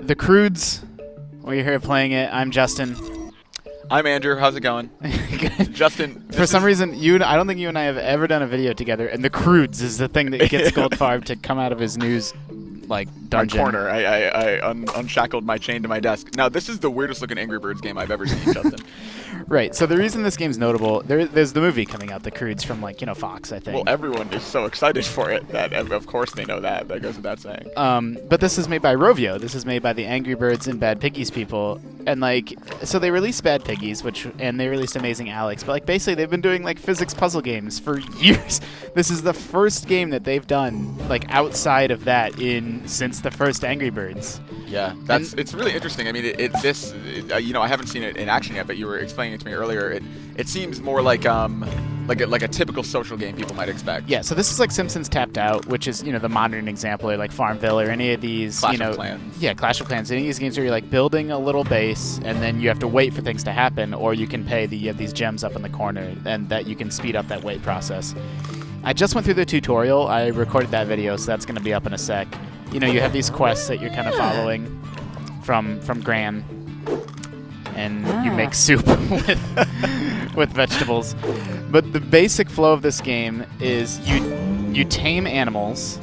The Croods. We're here playing it. I'm Justin. I'm Andrew. How's it going? Good. Justin. For some reason, I don't think you and I have ever done a video together, and the Croods is the thing that gets Goldfarb to come out of his news dungeon. Corner. I unshackled my chain to my desk. Now, this is the weirdest looking Angry Birds game I've ever seen, Justin. Right. So the reason this game's notable, there's the movie coming out, The Croods, from Fox, I think. Well, everyone is so excited for it that of course they know that. That goes without saying. But this is made by Rovio. This is made by the Angry Birds and Bad Piggies people, and so they released Bad Piggies, and they released Amazing Alex. But basically they've been doing physics puzzle games for years. This is the first game that they've done outside of that since the first Angry Birds. Yeah, it's really interesting. I mean, I haven't seen it in action yet, but you were explaining it to me earlier. It seems more like a typical social game people might expect. Yeah, so this is like Simpsons Tapped Out, which is the modern example, or like Farmville, or any of these Clash of Clans. Yeah, Clash of Clans. Any of these games where you're building a little base, and then you have to wait for things to happen, or you can pay you have these gems up in the corner, and that you can speed up that wait process. I just went through the tutorial. I recorded that video, so that's going to be up in a sec. You have these quests that you're kind of following from Gran, and you make soup with vegetables. But the basic flow of this game is you tame animals.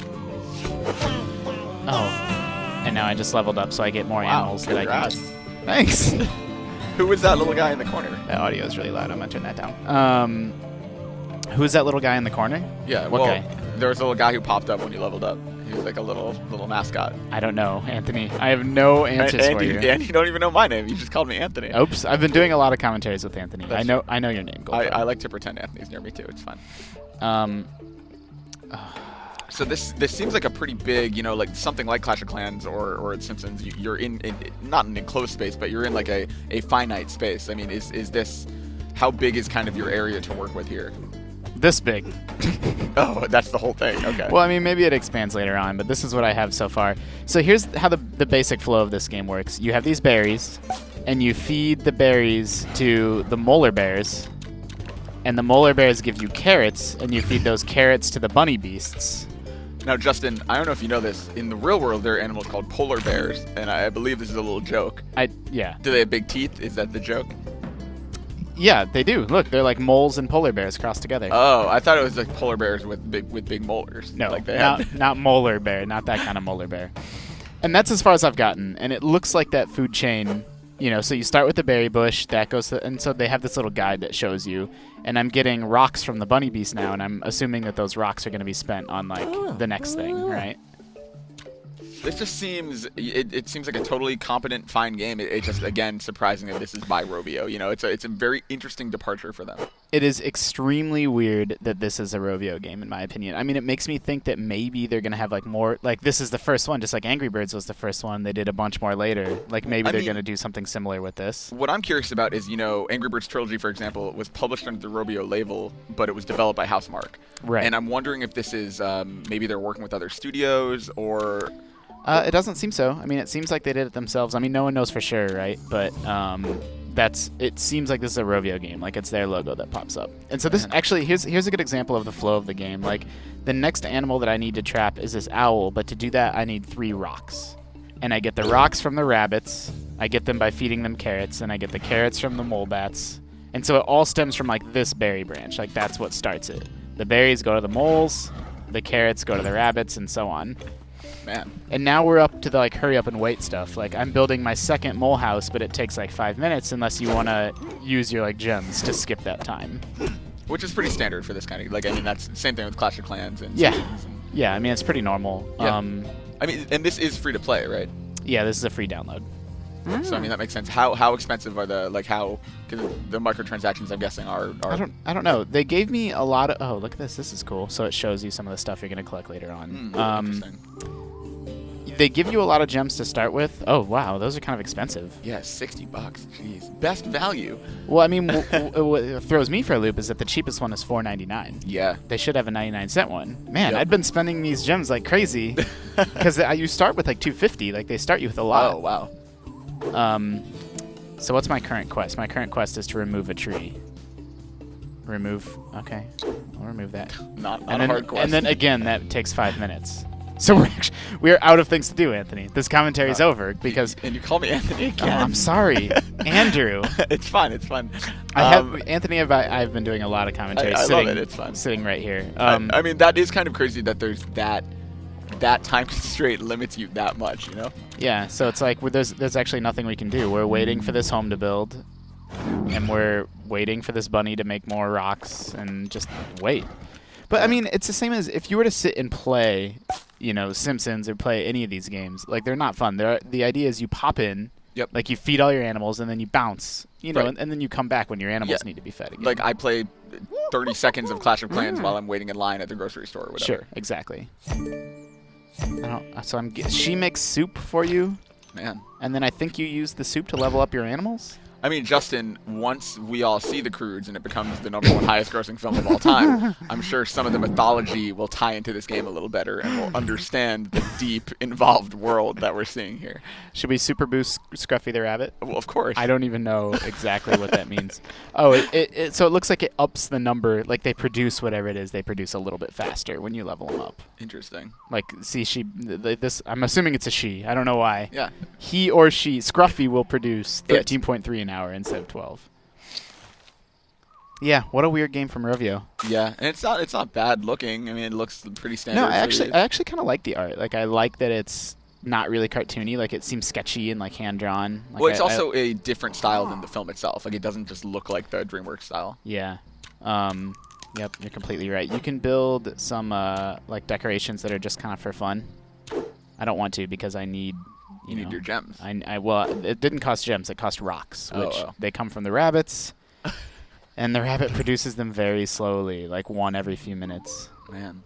Oh, and now I just leveled up, so I get more animals that I can. Thanks. Who is that little guy in the corner? That audio is really loud. I'm gonna turn that down. Who is that little guy in the corner? Yeah. What guy? There was a little guy who popped up when you leveled up. He was like a little mascot. I don't know, Anthony. I have no answers for you. And you don't even know my name. You just called me Anthony. Oops. I've been doing a lot of commentaries with Anthony. I know your name. I like to pretend Anthony's near me too. It's fun. So this seems like a pretty big, something like Clash of Clans or Simpsons. You're in not an enclosed space, but you're in a finite space. I mean, is this, how big is kind of your area to work with here? This big. Oh, that's the whole thing. Okay. Well, I mean, maybe it expands later on, but this is what I have so far. So here's how the basic flow of this game works. You have these berries, and you feed the berries to the molar bears, and the molar bears give you carrots, and you feed those carrots to the bunny beasts. Now, Justin, I don't know if you know this. In the real world, there are animals called polar bears, and I believe this is a little joke. Yeah. Do they have big teeth? Is that the joke? Yeah, they do. Look, they're like moles and polar bears crossed together. Oh, I thought it was like polar bears with big molars. No, they not molar bear, not that kind of molar bear. And that's as far as I've gotten. And it looks like that food chain, so you start with the berry bush, that goes to, and so they have this little guide that shows you. And I'm getting rocks from the bunny beast now, and I'm assuming that those rocks are going to be spent on the next thing, right? This just seems, it seems like a totally competent, fine game. It just, again, surprising that this is by Rovio. It's a very interesting departure for them. It is extremely weird that this is a Rovio game, in my opinion. I mean, it makes me think that maybe they're going to have more, this is the first one, just like Angry Birds was the first one. They did a bunch more later. Maybe they're going to do something similar with this. What I'm curious about is, Angry Birds Trilogy, for example, was published under the Rovio label, but it was developed by Housemarque. Right. And I'm wondering if this is, maybe they're working with other studios, or... It doesn't seem so. I mean, it seems like they did it themselves. I mean, no one knows for sure, right? But it seems like this is a Rovio game. It's their logo that pops up. And so this actually, here's a good example of the flow of the game. The next animal that I need to trap is this owl, but to do that, I need 3 rocks. And I get the rocks from the rabbits. I get them by feeding them carrots, and I get the carrots from the mole bats. And so it all stems from this berry branch. That's what starts it. The berries go to the moles, the carrots go to the rabbits, and so on. Man. And now we're up to the hurry up and wait stuff. I'm building my second mole house, but it takes 5 minutes unless you want to use your gems to skip that time. Which is pretty standard for this kind of, that's the same thing with Clash of Clans and Yeah, I mean, it's pretty normal. Yeah. I mean, and this is free to play, right? Yeah, this is a free download. So I mean that makes sense. How expensive are the because the microtransactions I'm guessing are I don't know. They gave me a lot of, oh, look at this. This is cool. So it shows you some of the stuff you're going to collect later on. Interesting. They give you a lot of gems to start with. Oh, wow. Those are kind of expensive. Yeah, $60. Jeez. Best value. Well, I mean, what throws me for a loop is that the cheapest one is $4.99. Yeah. They should have a 99-cent one. Man, Yep. I've been spending these gems like crazy because you start with $250. They start you with a lot. Oh, wow. So what's my current quest? My current quest is to remove a tree. Remove. Okay. I'll remove that. Not a hard quest. And then again, that takes 5 minutes. So we're out of things to do, Anthony. This commentary's over because. And you call me Anthony Oh, again. I'm sorry, Andrew. It's fine. It's fine. Anthony. I've been doing a lot of commentary. I sitting, love it. It's fun. Sitting right here. I mean, that is kind of crazy that there's that time constraint limits you that much. You know? Yeah. So it's like there's actually nothing we can do. We're waiting for this home to build, and we're waiting for this bunny to make more rocks, and just wait. But I mean, it's the same as if you were to sit and play, Simpsons or play any of these games. Like, they're not fun. The idea is you pop in, Yep. like you feed all your animals, and then you bounce, Right. and then you come back when your animals need to be fed again. Like, I play 30 seconds of Clash of Clans while I'm waiting in line at the grocery store or whatever. Sure, exactly. She makes soup for you, Man. and then I think you use the soup to level up your animals. I mean, Justin, once we all see The Croods and it becomes the #1 highest grossing film of all time, I'm sure some of the mythology will tie into this game a little better and we'll understand the deep, involved world that we're seeing here. Should we super boost Scruffy the rabbit? Well, of course. I don't even know exactly what that means. Oh, so it looks like it ups the number. Like, they produce whatever it is, they produce a little bit faster when you level them up. Interesting. Like, see, I'm assuming it's a she. I don't know why. Yeah. He or she, Scruffy, will produce 13.3 an hour instead of 12. Yeah, what a weird game from Rovio. Yeah, and it's not bad looking. I mean, it looks pretty standard. No, I actually kind of like the art. Like, I like that it's not really cartoony. Like, it seems sketchy and like hand drawn. Like, well, it's also a different style than the film itself. Like, it doesn't just look like the DreamWorks style. Yeah. Yep, you're completely right. You can build some like decorations that are just kind of for fun. I don't want to because I need. You need your gems. Well, it didn't cost gems. It cost rocks, which they come from the rabbits, and the rabbit produces them very slowly, like one every few minutes. Man.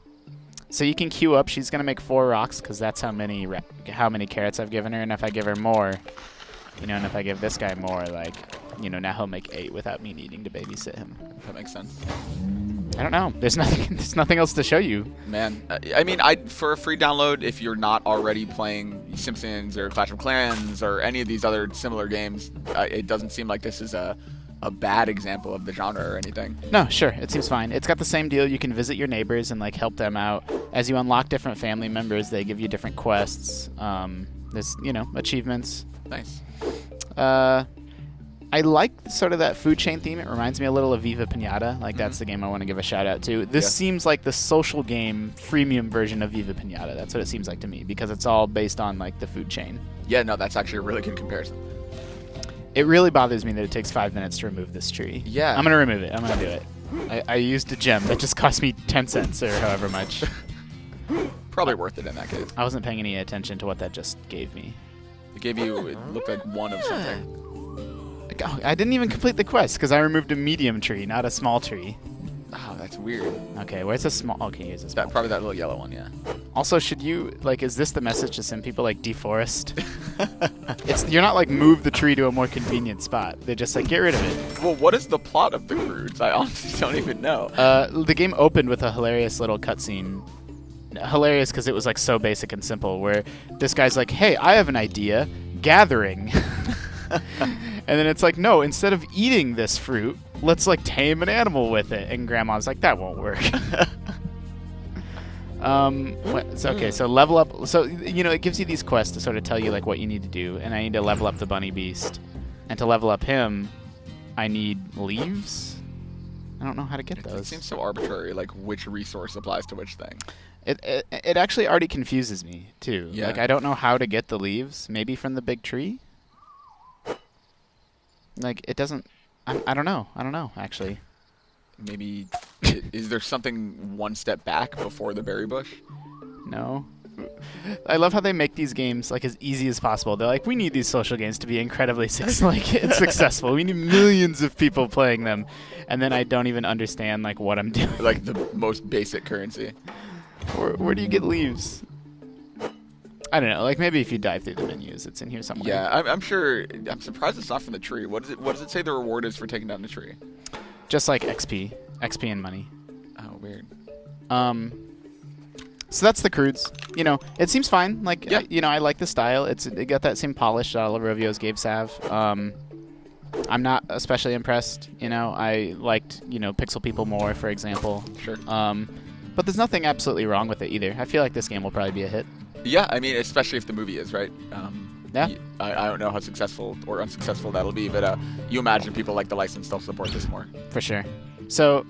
So you can queue up. She's gonna make 4 rocks because that's how many carrots I've given her, and if I give her more, and if I give this guy more, like, now he'll make 8 without me needing to babysit him. That makes sense. I don't know. There's nothing else to show you. Man, I mean, for a free download, if you're not already playing Simpsons or Clash of Clans or any of these other similar games, it doesn't seem like this is a bad example of the genre or anything. No, sure. It seems fine. It's got the same deal. You can visit your neighbors and, like, help them out. As you unlock different family members, they give you different quests. There's, achievements. Nice. I like sort of that food chain theme. It reminds me a little of Viva Pinata. Like, that's the game I want to give a shout out to. This seems like the social game freemium version of Viva Pinata. That's what it seems like to me because it's all based on, like, the food chain. Yeah, no, that's actually a really good comparison. It really bothers me that it takes 5 minutes to remove this tree. Yeah. I'm going to remove it. I'm going to do it. I used a gem that just cost me 10 cents or however much. Probably worth it in that case. I wasn't paying any attention to what that just gave me. It gave you, it looked like one of something. I didn't even complete the quest because I removed a medium tree, not a small tree. Oh, that's weird. Okay, where's a small? Okay, here's a small. Probably that little yellow one, yeah. Also, should you, like, is this the message to some people, like, deforest? You're not like move the tree to a more convenient spot. They're just like, get rid of it. Well, what is the plot of The Croods? I honestly don't even know. The game opened with a hilarious little cutscene. Hilarious because it was, like, so basic and simple, where this guy's like, hey, I have an idea. Gathering. And then it's like, no, instead of eating this fruit, let's, like, tame an animal with it. And Grandma's like, that won't work. Okay, so level up. So, it gives you these quests to sort of tell you, like, what you need to do. And I need to level up the bunny beast. And to level up him, I need leaves? I don't know how to get those. It seems so arbitrary, like, which resource applies to which thing. It actually already confuses me, too. Yeah. Like, I don't know how to get the leaves. Maybe from the big tree? Like, it doesn't... I don't know. I don't know, actually. Maybe... is there something one step back before the berry bush? No. I love how they make these games, like, as easy as possible. They're like, we need these social games to be incredibly successful. We need millions of people playing them. And then I don't even understand, like, what I'm doing. Like, the most basic currency. Where do you get leaves? I don't know. Like, maybe if you dive through the menus, it's in here somewhere. Yeah, I'm sure. I'm surprised it's not from the tree. What does it say the reward is for taking down the tree? Just like XP and money. Oh, weird. So that's the Croods. It seems fine. Like, yeah. I like the style. It got that same polish that all of Rovio's games have. I'm not especially impressed. I liked, Pixel People more, for example. Sure. But there's nothing absolutely wrong with it either. I feel like this game will probably be a hit. Yeah, I mean, especially if the movie is, right? Yeah. I don't know how successful or unsuccessful that'll be, but you imagine people like the license, they'll support this more. For sure. So,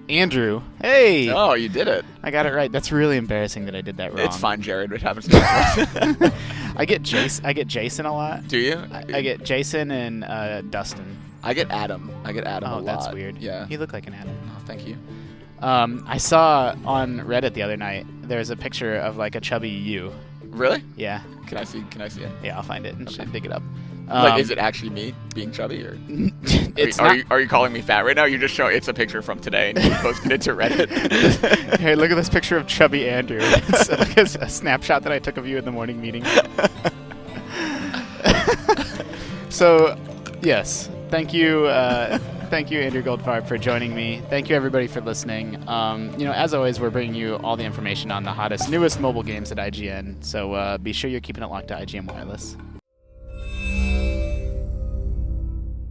Andrew, hey! Oh, you did it. I got it right. That's really embarrassing that I did that wrong. It's fine, Jared. It happens to I get Jason a lot. Do you? I get Jason and Dustin. I get Adam. a lot. Oh, that's weird. Yeah. You look like an Adam. Oh, thank you. I saw on Reddit the other night, there's a picture of like a chubby you. Really? Yeah. Can I see it? Yeah, I'll find it and dig it up. Like, is it actually me being chubby, or it's are you calling me fat right now? You're just showing it's a picture from today, and you posted it to Reddit. Hey, look at this picture of chubby Andrew. It's like a snapshot that I took of you in the morning meeting. So, yes, thank you, Andrew Goldfarb, for joining me. Thank you, everybody, for listening. As always, we're bringing you all the information on the hottest, newest mobile games at IGN. So be sure you're keeping it locked to IGN Wireless.